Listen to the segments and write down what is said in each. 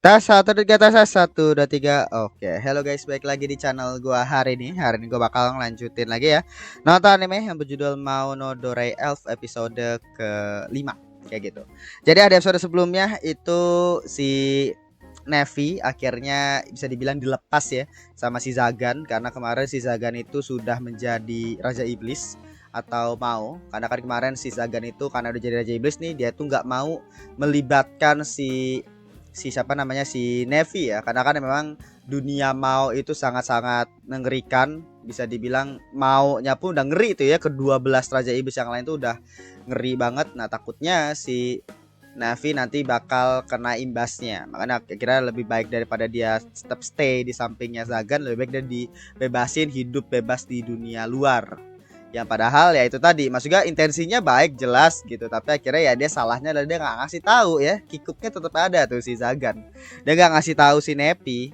Tas satu tiga tas satu dua tiga. Oke, hello guys, balik lagi di channel gua hari ini. Hari ini gua bakal ngelanjutin lagi ya nonton anime yang berjudul Maonodore Elf episode ke-5 kayak gitu. Jadi ada episode sebelumnya itu si Nevi akhirnya bisa dibilang dilepas ya sama si Zagan, karena kemarin si Zagan itu sudah menjadi Raja Iblis atau mau, karena kan kemarin si Zagan itu karena udah jadi Raja Iblis nih, dia tuh nggak mau melibatkan si si siapa namanya si Nevi ya, karena kan memang dunia mau itu sangat-sangat mengerikan, bisa dibilang maunya pun udah ngeri itu ya, kedua belas Raja Iblis yang lain tuh udah ngeri banget. Nah takutnya si Navi nanti bakal kena imbasnya. Makanya kira lebih baik daripada dia tetap stay di sampingnya Zagan, lebih baik dia dibebasin hidup bebas di dunia luar. Yang padahal ya itu tadi, maksudnya intensinya baik jelas gitu, tapi akhirnya ya dia salahnya adalah dia nggak ngasih tahu ya, kikuknya tetap ada tuh si Zagan. Dia nggak ngasih tahu si Nepi,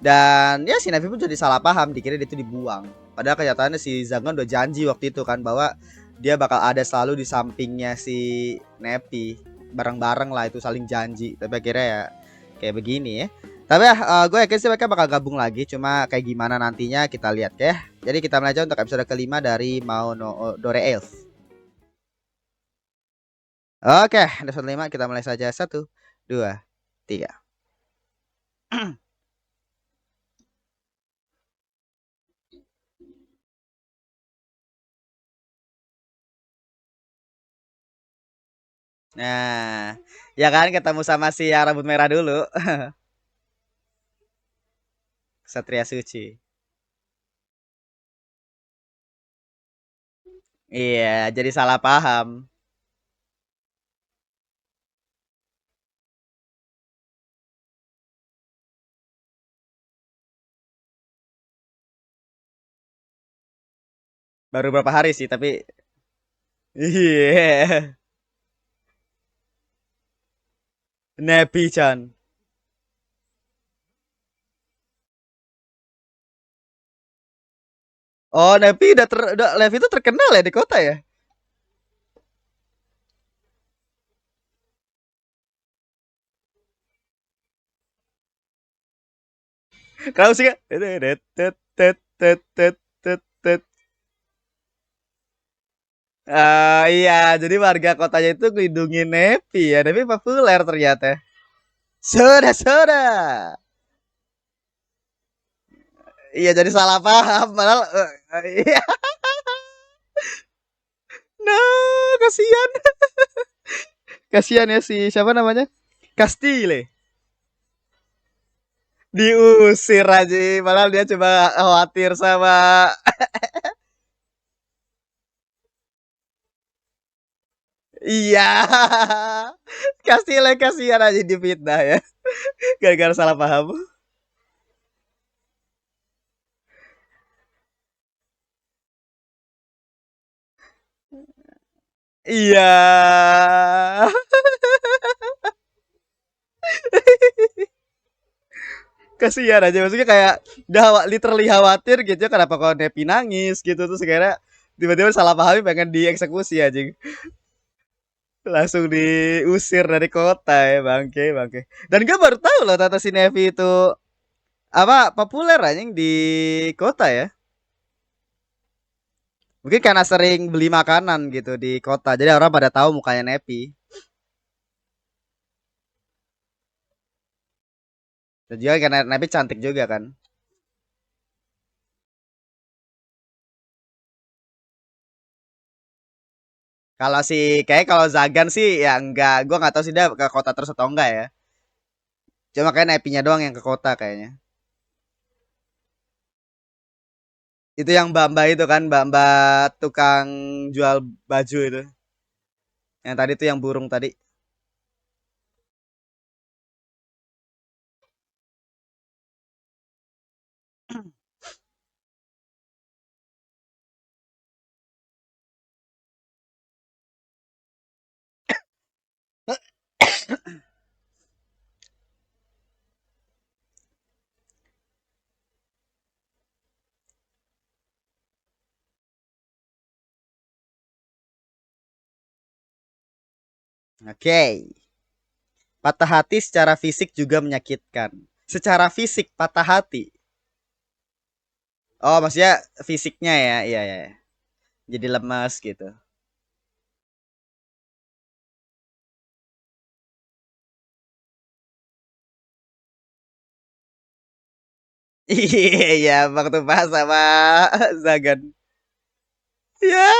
dan ya si Nevi pun jadi salah paham, dikira dia itu dibuang. Padahal kenyataannya si Zagan udah janji waktu itu kan bahwa dia bakal ada selalu di sampingnya si Nepi, bareng-bareng lah itu saling janji. Tapi akhirnya ya kayak begini ya. Tapi ya gue yakin sih mereka bakal gabung lagi, cuma kayak gimana nantinya kita lihat ya. Jadi kita mulai aja untuk episode kelima dari Maono Dore Elf. Oke, episode 5 kita mulai saja. Satu, dua, tiga. Nah, ya kan ketemu sama si yang rambut merah dulu. Satria Suci. Iya, jadi salah paham. Baru berapa hari sih, tapi iya. Nepi-chan. Oh, Nepi udah Levi itu terkenal ya di kota ya. Kamu sih kan? Iya, jadi warga kotanya itu ngelindungi Nepi ya. Nepi populer ternyata. Sudah. Iya, jadi salah paham. Padahal, iya. Nah, kasihan. Kasihan ya si siapa namanya? Castile. Diusir aja. Padahal dia coba khawatir sama. Iya. Castile kasihan aja difitnah ya. Gara-gara salah paham. Iya. Kasihan aja, maksudnya kayak udah literally khawatir gitu ya, kenapa kok Nepi nangis gitu, terus akhirnya tiba-tiba salah pahami pengen dieksekusi aja, langsung diusir dari kota ya, bangke. Dan gue baru tahu loh Tata si Nevi itu apa populer anjing di kota ya. Mungkin karena sering beli makanan gitu di kota, jadi orang pada tahu mukanya Nepi. Dan juga karena Nepi cantik juga kan. Kalau si kayak kalau Zagan sih ya enggak, gua nggak tahu sih dia ke kota terus atau enggak ya. Cuma kayak Nepinya doang yang ke kota kayaknya. Itu yang Mbak-mbak itu kan, Mbak-mbak tukang jual baju itu. Yang tadi tuh yang burung tadi. Oke. Okay. Patah hati secara fisik juga menyakitkan. Secara fisik patah hati. Oh, maksudnya fisiknya ya. Iya, iya, iya. Jadi lemas gitu. Iya, waktu pas sama Zagan. Ya.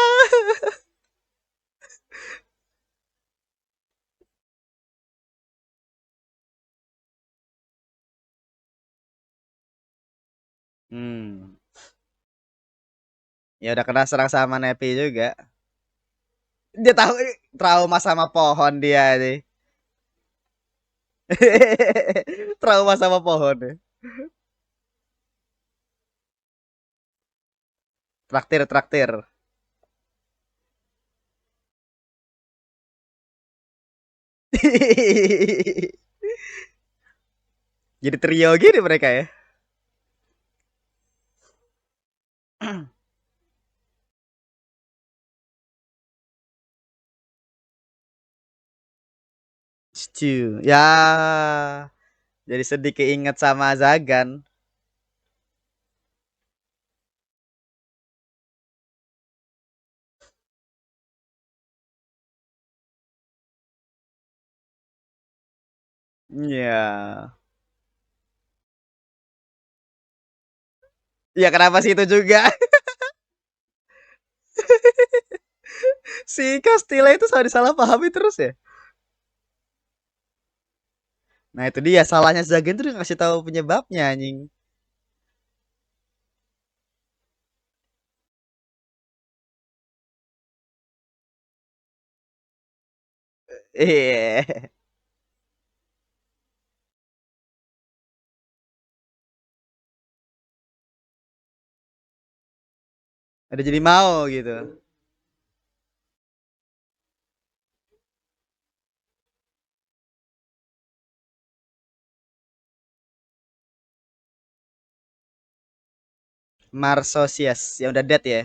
Hmm. Ya udah kena serang sama Nepi juga. Dia tahu trauma sama pohon dia nih. Trauma sama pohon ya. Traktir, traktir. Jadi trio gini mereka ya. Stew. Ya. Jadi sedikit ingat sama Zagan. Iya. Ya kenapa sih itu juga? Si Castilla itu selalu disalahpahami terus ya. Nah itu dia salahnya Zagan tuh dia ngasih tahu penyebabnya anjing. Iya. Ada jadi mau gitu. Marsosias yang udah dead ya.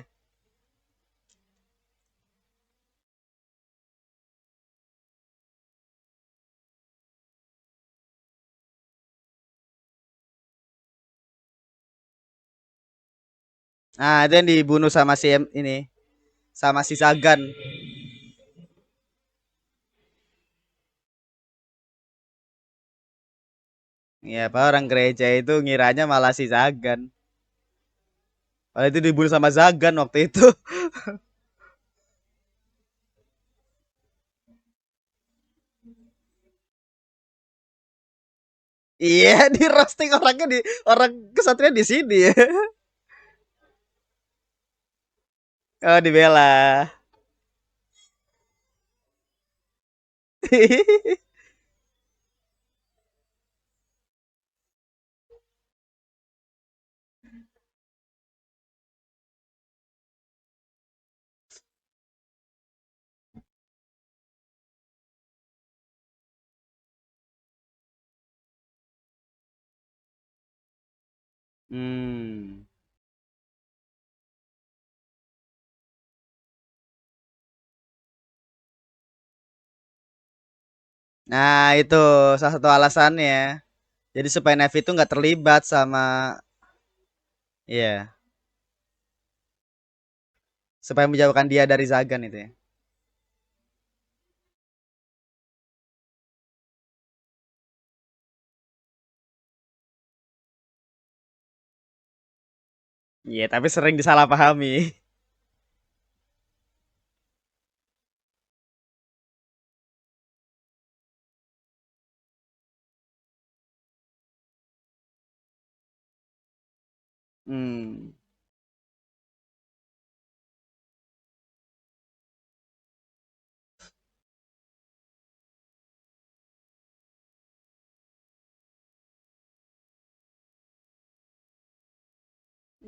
Ah itu yang dibunuh sama si ini sama si Zagan. Ya apa orang gereja itu ngiranya malah si Zagan. Padahal itu dibunuh sama Zagan waktu itu. Iya di roasting orangnya di orang kesatria di sini ya. Oh dibela. Hmm. Nah itu salah satu alasannya. Jadi supaya Navy itu nggak terlibat sama, iya, supaya menjauhkan dia dari Zagan itu ya. Iya, tapi sering disalahpahami. Hmm.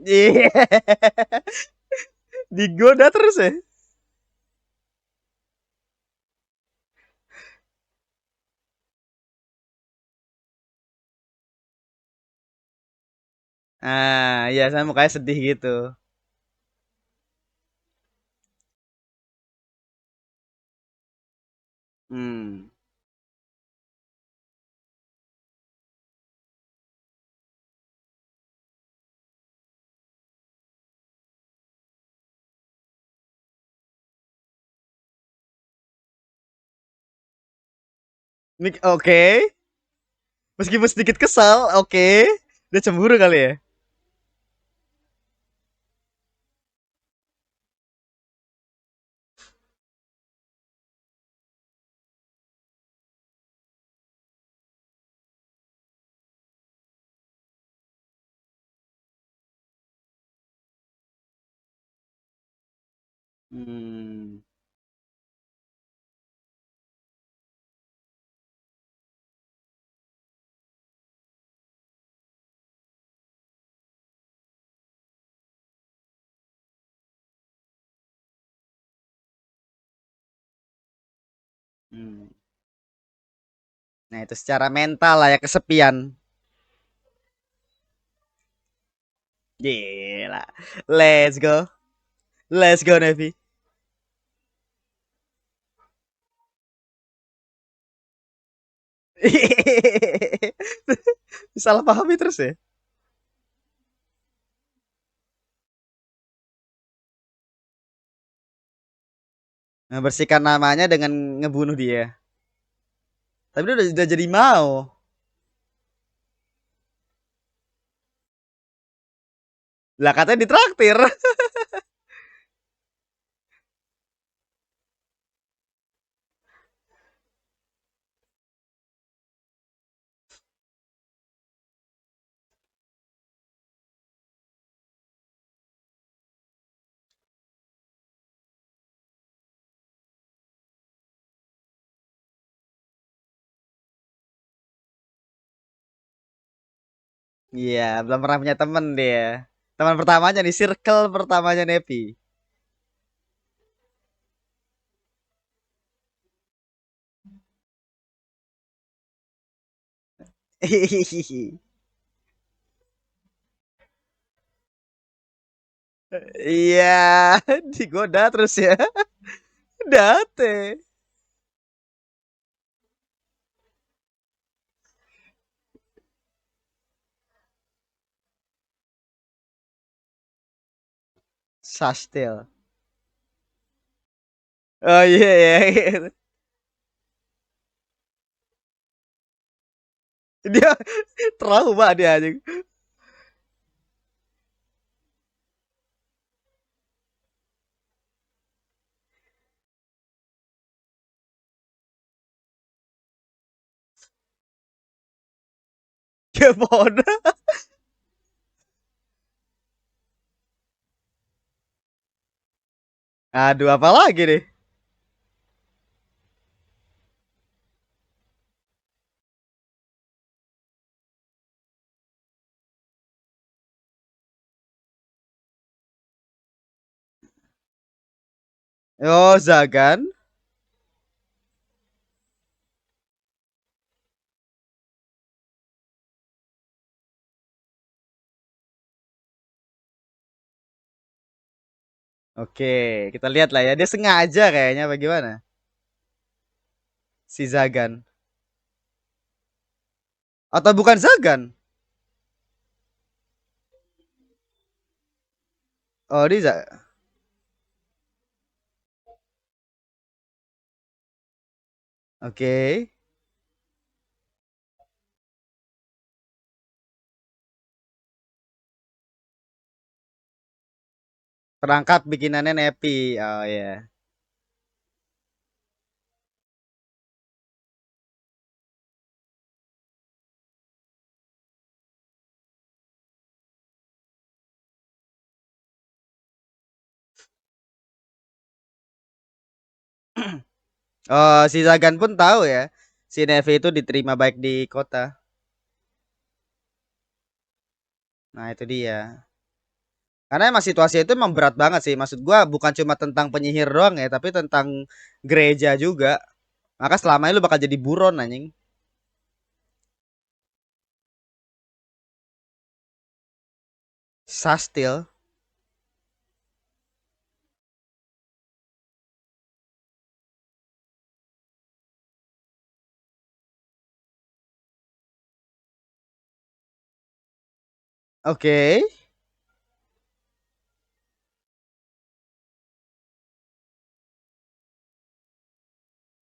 Iya. Digoda terus ya. Ah, iya saya mukanya sedih gitu. Hmm. Oke. Meskipun sedikit kesal, oke. Dia cemburu kali ya? Hmm. Hmm. Nah, itu secara mental lah ya kesepian. Gila. Let's go. Let's go, Nevi. Salah pahami terus ya. Membersihkan namanya dengan ngebunuh dia. Tapi dia udah jadi mau. Lah katanya ditraktir. Iya, belum pernah punya temen dia. Teman pertamanya nih, circle pertamanya Nepi. Iya, digoda terus ya. Date. Sastil. Oh iya iya. Dia trauma dia anjing. Kepon. Aduh, apa lagi nih? Oh, Zagan. Oke, kita lihat lah ya. Dia sengaja kayaknya bagaimana? Si Zagan. Atau bukan Zagan? Oh, dia Oke. Perangkat bikinannya Nepi. Oh ya. Oh, si Zagan pun tahu ya. Si Nevi itu diterima baik di kota. Nah, itu dia. Karena emang situasi itu emang berat banget sih. Maksud gua bukan cuma tentang penyihir doang ya, tapi tentang gereja juga. Maka selama ini lu bakal jadi buron anjing. Sastil. Oke.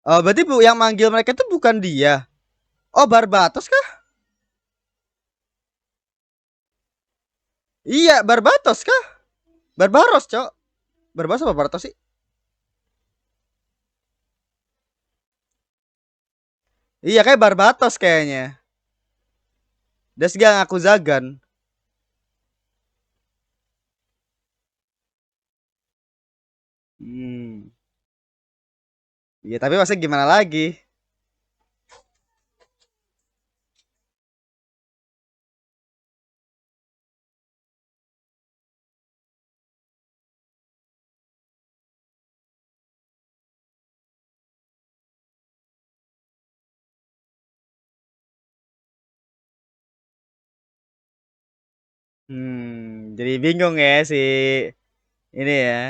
Oh, berarti bu yang manggil mereka itu bukan dia. Oh, Barbatos kah? Iya, Barbatos kah? Barbaros, Cok. Barbaros apa Barbatos sih? Iya, kayak Barbatos kayaknya. Dia gak ngaku Zagan. Hmm. Iya, tapi masa gimana lagi? Jadi bingung ya si ini ya.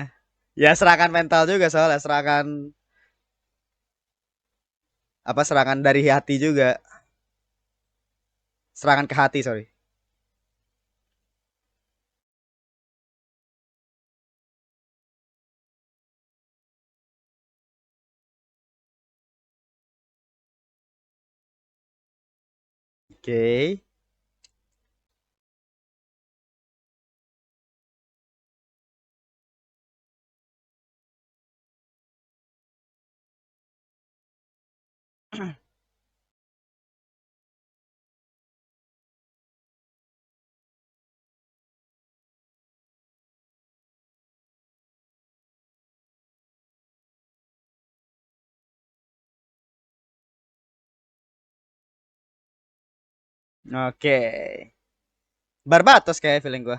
Ya serangan mental juga soalnya serangan apa serangan dari hati juga. Serangan ke hati, sorry. Oke. Oke. Barbatos kayak feeling gua.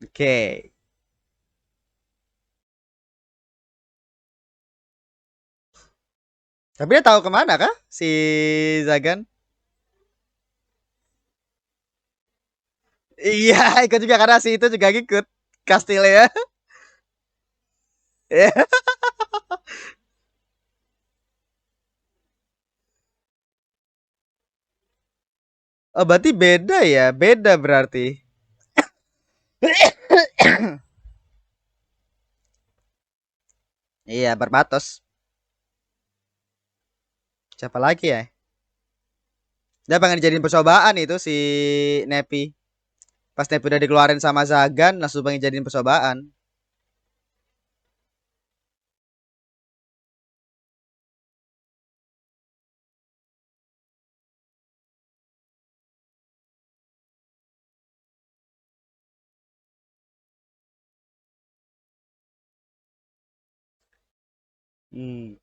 Oke. Tapi dia tahu kemana kah si Zagan? Iya, ikut juga karena si itu juga ikut Kastil ya. Oh, berarti beda ya, beda berarti. Iya, Barbatos. Siapa lagi ya? Dia pengen dijadiin percobaan itu si Nepi. Pas Nepi udah dikeluarin sama Zagan, langsung pengen jadiin percobaan. Hmm.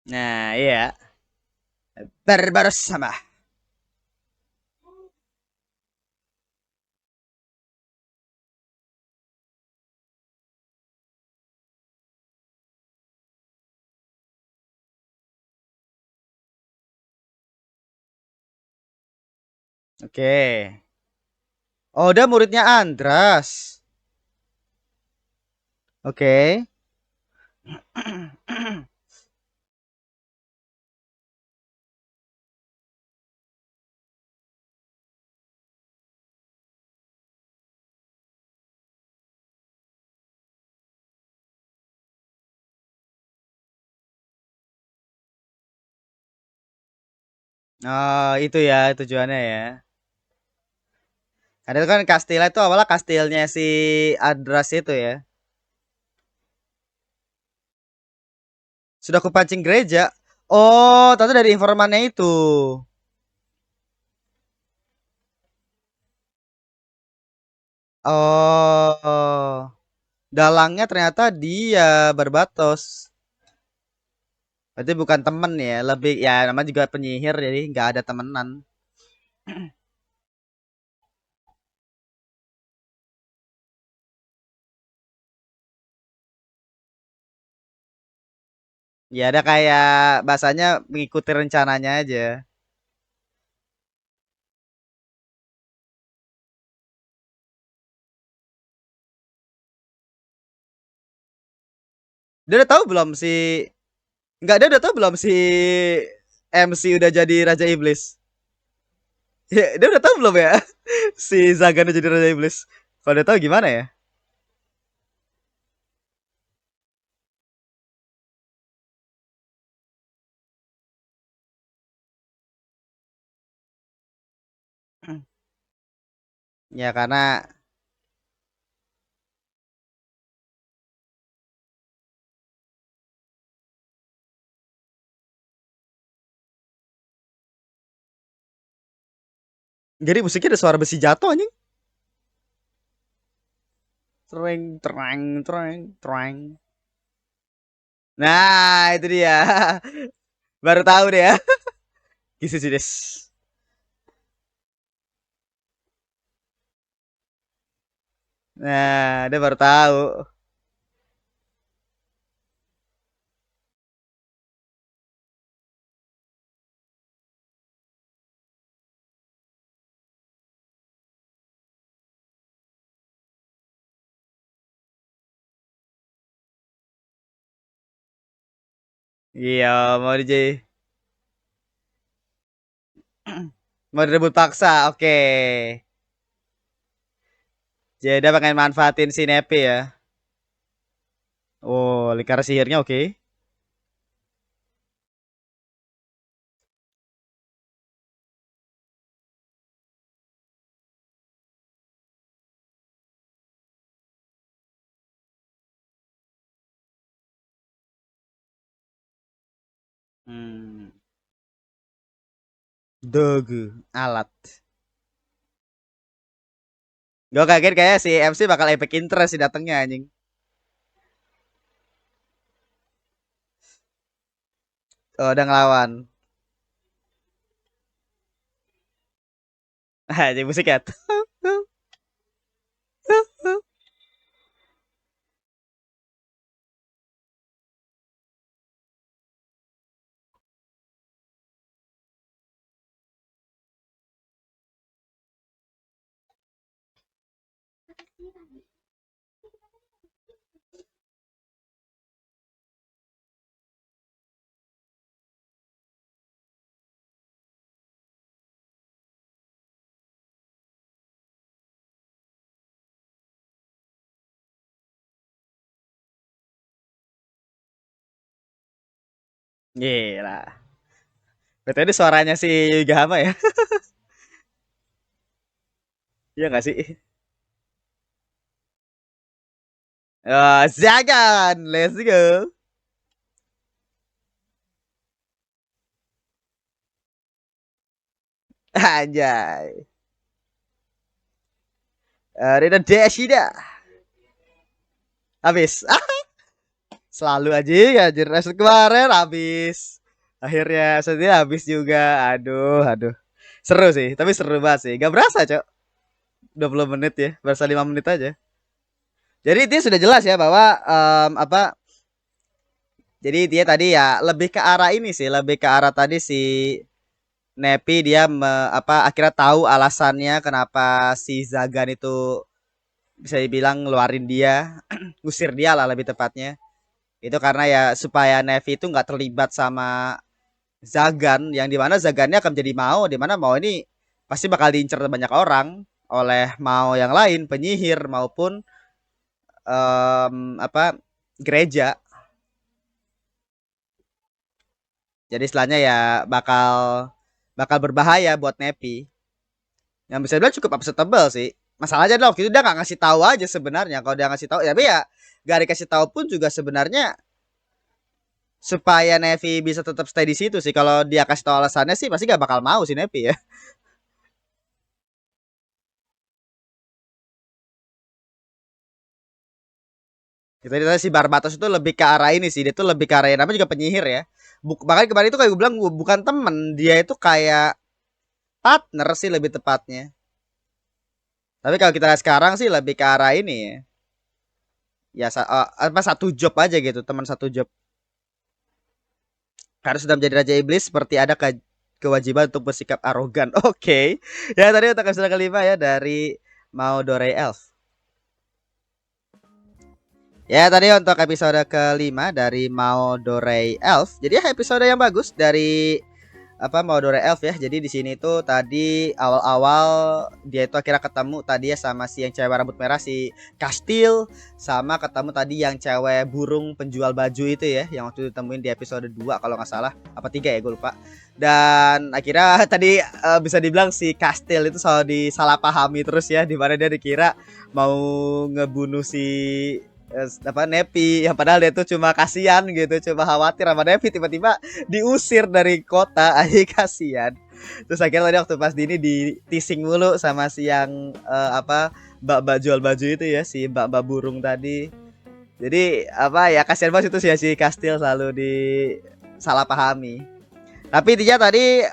Nah, iya. Barbaros sama. Oke. Oh, dia muridnya Andras. Oke. Oh, itu ya tujuannya ya. Karena itu kan kastilnya itu awalnya kastilnya si Andras itu ya. Sudah kupancing gereja. Oh, ternyata dari informannya itu. Oh, dalangnya ternyata dia Barbatos. Berarti bukan temen ya, lebih ya namanya juga penyihir jadi nggak ada temenan. Ya ada kayak bahasanya mengikuti rencananya aja. Dia udah tahu belum si Enggak, dia udah tahu belum si MC udah jadi Raja Iblis? Ya, dia udah tahu belum ya? Si Zagan udah jadi Raja Iblis. Kalau udah tahu gimana ya? Ya karena jadi musiknya ada suara besi jatuh anjing. Tereng, tereng, tereng, tereng. Nah, itu dia. Baru tahu deh ya. Gitu sih, Des. Nah, dia baru tahu. Iya, mau DJ. Mau direbut paksa. Oke. Jadi dia pengen manfaatin si Nepi ya. Oh, lingkar sihirnya oke. Hmm. Dogu, alat. Gue kaget kayak si MC bakal epic interest sih datangnya anjing. Oh, udah ngelawan. Anjing musik ya. Gila. Betul ini suaranya si Gama ya. Iya gak sih? Oh, Zagan, let's go. Anjay. Rina Deshida. Habis. Ah, selalu aja ya. Episode kemarin habis. Akhirnya setelah habis juga. Aduh, aduh. Seru sih, tapi seru banget sih. Gak berasa, Cok. 20 menit ya, berasa 5 menit aja. Jadi dia sudah jelas ya bahwa apa jadi dia tadi ya lebih ke arah ini sih, lebih ke arah tadi si Nepi dia akhirnya tahu alasannya kenapa si Zagan itu bisa dibilang ngeluarin dia, ngusir dia lah lebih tepatnya. Itu karena ya supaya Nevi itu nggak terlibat sama Zagan yang dimana Zagannya akan jadi Mao, dimana Mao ini pasti bakal diincar banyak orang oleh Mao yang lain, penyihir maupun apa gereja. Jadi istilahnya ya bakal bakal berbahaya buat Nepi. Yang bisa bilang cukup acceptable sih. Masalahnya adalah waktu itu dia nggak ngasih tahu aja sebenarnya. Kalau dia ngasih tahu, ya tapi ya gak dikasih tahu pun juga sebenarnya supaya Nevi bisa tetap stay di situ sih. Kalau dia kasih tahu alasannya sih pasti gak bakal mau sih Nevi ya. Kita si Barbatos itu lebih ke arah ini sih. Dia tuh lebih ke arah yang namanya juga penyihir ya. Bahkan kemarin itu kayak gue bilang bukan temen, dia itu kayak partner sih lebih tepatnya. Tapi kalau kita lihat sekarang sih lebih ke arah ini ya. Ya apa satu job aja gitu, teman satu job. Karena sudah menjadi Raja Iblis seperti ada kewajiban untuk bersikap arogan. Oke. Okay. Ya tadi untuk episode kelima ya dari Maudore Elf. Ya tadi untuk episode kelima dari Maodorei Elf. Jadi ya episode yang bagus dari apa Maodorei Elf ya. Jadi di sini tuh tadi awal-awal dia itu akhirnya ketemu tadi ya sama si yang cewek rambut merah si Kastil, sama ketemu tadi yang cewek burung penjual baju itu ya yang waktu ditemuin di episode 2 kalau nggak salah, apa 3 ya gue lupa. Dan akhirnya tadi bisa dibilang si Kastil itu selalu disalahpahami terus ya, di mana dia dikira mau ngebunuh si apa Nepi, yang padahal dia tuh cuma kasihan gitu, cuma khawatir sama Nepi, tiba-tiba diusir dari kota aja kasihan. Terus akhirnya tadi waktu pas di ini di teasing mulu sama si yang apa mbak-mbak jual baju itu ya, si mbak-mbak burung tadi. Jadi apa ya, kasihan banget itu sih ya, si Kastil selalu di salah pahami. Tapi intinya tadi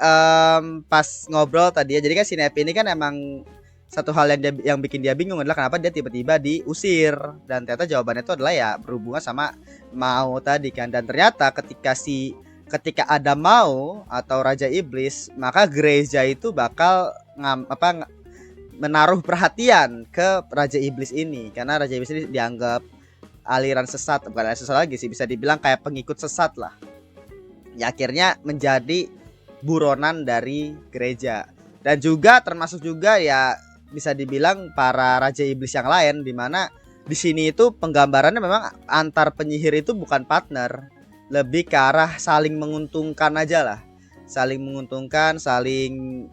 pas ngobrol tadi ya, jadi kan si Nepi ini kan emang satu hal yang bikin dia bingung adalah kenapa dia tiba-tiba diusir, dan ternyata jawabannya itu adalah ya berhubungan sama Mao tadi kan. Dan ternyata ketika ada Mao atau Raja Iblis, maka gereja itu bakal menaruh perhatian ke Raja Iblis ini, karena Raja Iblis ini dianggap aliran sesat, bukan aliran sesat lagi sih, bisa dibilang kayak pengikut sesat lah. Ya akhirnya menjadi buronan dari gereja. Dan juga termasuk juga ya bisa dibilang para raja iblis yang lain, di mana di sini itu penggambarannya memang antar penyihir itu bukan partner, lebih ke arah saling menguntungkan aja lah. Saling menguntungkan, saling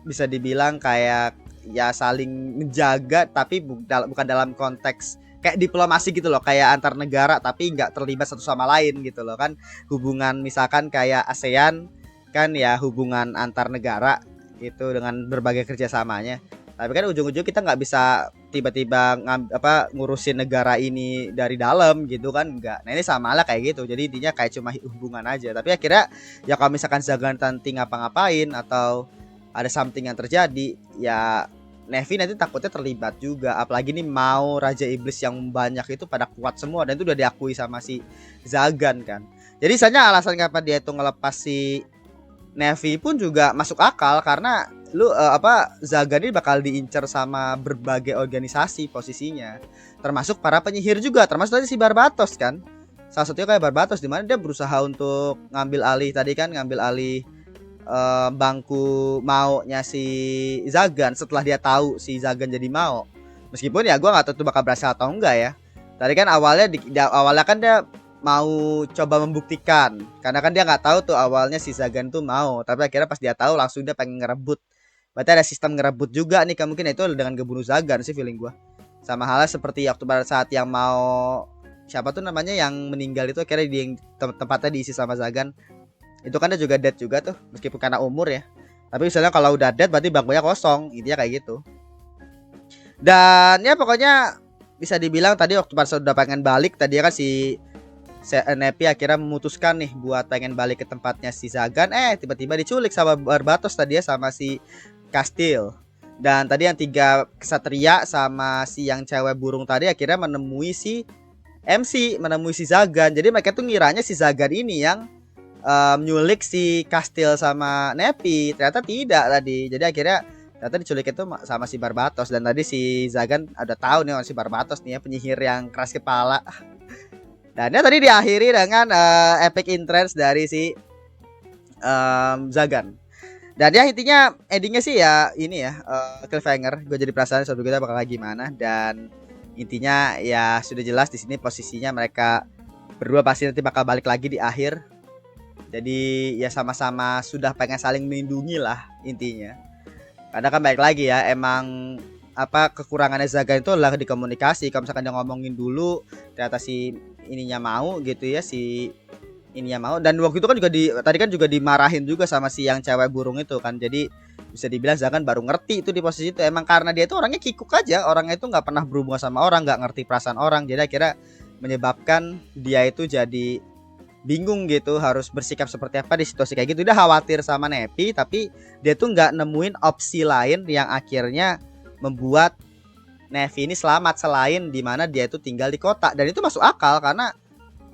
bisa dibilang kayak ya saling menjaga, tapi bukan dalam konteks kayak diplomasi gitu loh, kayak antar negara tapi nggak terlibat satu sama lain gitu loh kan. Hubungan misalkan kayak ASEAN kan ya, hubungan antar negara gitu dengan berbagai kerjasamanya. Tapi kan ujung-ujung kita nggak bisa tiba-tiba ngurusin negara ini dari dalam gitu kan, nggak. Nah ini sama lah kayak gitu, jadi intinya kayak cuma hubungan aja. Tapi akhirnya ya kalau misalkan Zagan nanti ngapa-ngapain atau ada something yang terjadi, ya Nevi nanti takutnya terlibat juga. Apalagi nih mau Raja Iblis yang banyak itu pada kuat semua, dan itu udah diakui sama si Zagan kan. Jadi misalnya alasan kenapa dia itu ngelepas si Nevi pun juga masuk akal, karena Zagan ini bakal diincar sama berbagai organisasi posisinya, termasuk para penyihir juga, termasuk tadi si Barbatos kan. Salah satunya kayak Barbatos, dimana dia berusaha untuk ngambil alih tadi kan, ngambil alih bangku maunya si Zagan setelah dia tahu si Zagan jadi mau. Meskipun ya gue nggak tahu tuh bakal berhasil atau enggak ya. Tadi kan awalnya kan dia mau coba membuktikan, karena kan dia nggak tahu tuh awalnya si Zagan tuh mau, tapi akhirnya pas dia tahu langsung dia pengen ngerebut. Berarti ada sistem ngerebut juga nih, mungkin itu dengan ngebunuh Zagan sih feeling gue. Sama halnya seperti waktu pada saat yang mau siapa tuh namanya yang meninggal itu, akhirnya di tempatnya diisi sama Zagan. Itu kan dia juga dead juga tuh, meskipun karena umur ya. Tapi misalnya kalau udah dead berarti bangkunya kosong, intinya kayak gitu. Dan ya pokoknya bisa dibilang tadi waktu pas udah pengen balik tadi kan si Nepi akhirnya memutuskan nih buat pengen balik ke tempatnya si Zagan, tiba-tiba diculik sama Barbatos tadi ya, sama si Kastil. Dan tadi yang 3 kesatria sama si yang cewek burung tadi akhirnya menemui si MC, menemui si Zagan. Jadi mereka tuh ngiranya si Zagan ini yang nyulik si Kastil sama Nepi, ternyata tidak tadi. Jadi akhirnya ternyata diculik itu sama si Barbatos. Dan tadi si Zagan ada tahu nih si Barbatos nih ya, penyihir yang keras kepala. Dan ya tadi diakhiri dengan epic entrance dari si Zagan. Dan ya intinya endingnya sih ya ini ya, cliffhanger. Gue jadi perasaan suatu kita bakal gimana. Dan intinya ya sudah jelas di sini posisinya mereka berdua pasti nanti bakal balik lagi di akhir. Jadi ya sama-sama sudah pengen saling melindungi lah intinya. Karena kan balik lagi ya, emang kekurangannya Zagan itu adalah di komunikasi. Kalau misalkan dia ngomongin dulu ternyata si ininya mau gitu ya, si ininya mau. Dan waktu itu kan juga tadi kan juga dimarahin juga sama si yang cewek burung itu kan. Jadi bisa dibilang Zagan baru ngerti itu di posisi itu, emang karena dia itu orangnya kikuk aja, orangnya itu nggak pernah berhubungan sama orang, nggak ngerti perasaan orang. Jadi akhirnya menyebabkan dia itu jadi bingung gitu harus bersikap seperti apa di situasi kayak gitu. Dia khawatir sama Nepi, tapi dia tuh nggak nemuin opsi lain yang akhirnya membuat Nevi ini selamat, selain dimana dia itu tinggal di kota. Dan itu masuk akal karena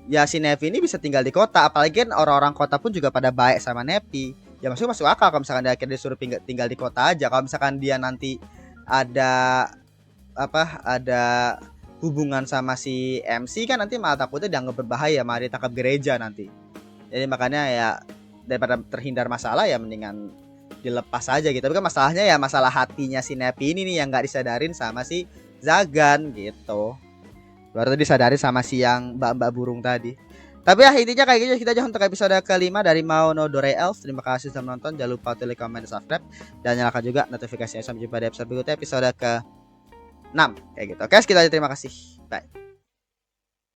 ya si Nevi ini bisa tinggal di kota, apalagi kan orang-orang kota pun juga pada baik sama Nevi. Ya masuk akal kalau misalkan dia akhirnya disuruh tinggal di kota aja. Kalau misalkan dia nanti ada hubungan sama si MC kan nanti malah takutnya dianggap berbahaya, malah ditangkap gereja nanti. Jadi makanya ya daripada terhindar masalah ya mendingan dilepas aja gitu. Tapi kan masalahnya ya masalah hatinya si Nepi ini nih yang nggak disadarin sama si Zagan gitu. Baru disadarin sama si yang mbak-mbak burung tadi. Tapi ya intinya kayak gitu kita aja untuk episode kelima dari Maonodore Elf. Terima kasih sudah menonton. Jangan lupa untuk like, comment, dan subscribe. Dan nyalakan juga notifikasinya. Sampai jumpa di episode berikutnya episode ke 6 kayak gitu. Oke, sekian aja, terima kasih. Bye.